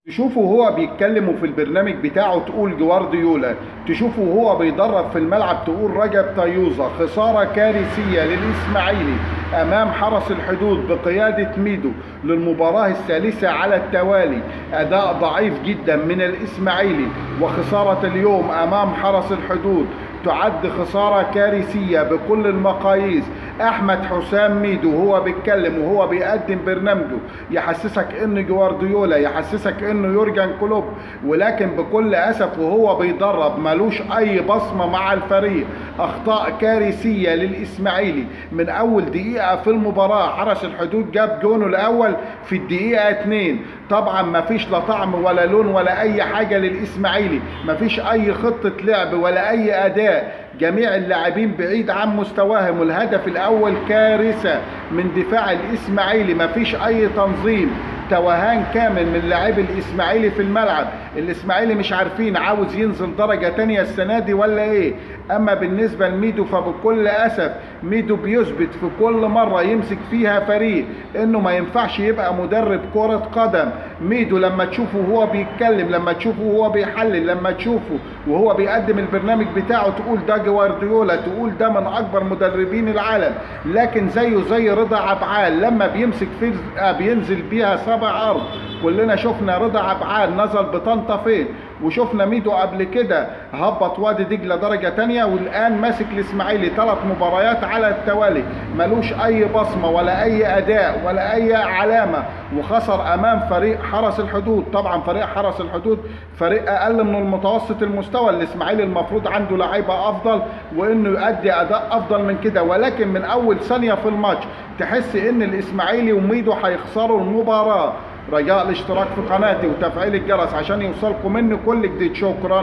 تشوفه وهو بيتكلم في البرنامج بتاعه تقول جوارديولا، تشوفه وهو بيدرب في الملعب تقول رجب طيوزة. خسارة كارثية للإسماعيلي أمام حرس الحدود بقيادة ميدو للمباراة الثالثة على التوالي. أداء ضعيف جدا من الإسماعيلي، وخسارة اليوم أمام حرس الحدود تعد خسارة كارثية بكل المقاييس. أحمد حسام ميدو وهو بيتكلم وهو بيقدم برنامجه يحسسك إنه جوارديولا، يحسسك إنه يورجن كلوب، ولكن بكل أسف وهو بيدرب ملوش أي بصمة مع الفريق. أخطاء كارثية للإسماعيلي من أول دقيقة في المباراة. حرس الحدود جاب جونه الأول في الدقيقة 2. طبعا مفيش لا طعم ولا لون ولا أي حاجة للإسماعيلي، مفيش أي خطة لعب ولا أي أداء. جميع اللاعبين بعيد عن مستواهم. الهدف الأول كارثة من دفاع الإسماعيلي، مفيش أي تنظيم، توهان كامل من لاعبي الإسماعيلي في الملعب. الإسماعيلي مش عارفين عاوز ينزل درجة تانية السنة دي ولا إيه. أما بالنسبة لميدو فبكل أسف ميدو بيثبت في كل مرة يمسك فيها فريق إنه ما ينفعش يبقى مدرب كرة قدم. ميدو لما تشوفه وهو بيتكلم، لما تشوفه وهو بيحلل، لما تشوفه وهو بيقدم البرنامج بتاعه تقول ده جوارديولا، تقول ده من أكبر مدربين العالم. لكن زيه زي رضا عبعال لما بيمسك فرقة بينزل بيها سبع أرض. كلنا شفنا رضا عبعال نزل بطنطا فين، وشفنا ميدو قبل كده هبط وادي دجله درجه تانية، والان ماسك الاسماعيلي 3 مباريات على التوالي. ملوش اي بصمه ولا اي اداء ولا اي علامه، وخسر امام فريق حرس الحدود. طبعا فريق حرس الحدود فريق اقل من المتوسط المستوى. الاسماعيلي المفروض عنده لعيبه افضل وانه يؤدي اداء افضل من كده، ولكن من اول ثانيه في الماتش تحس ان الاسماعيلي وميدو هيخسروا المباراه. رجاء الاشتراك في قناتي وتفعيل الجرس عشان يوصلكم مني كل جديد. شكرا.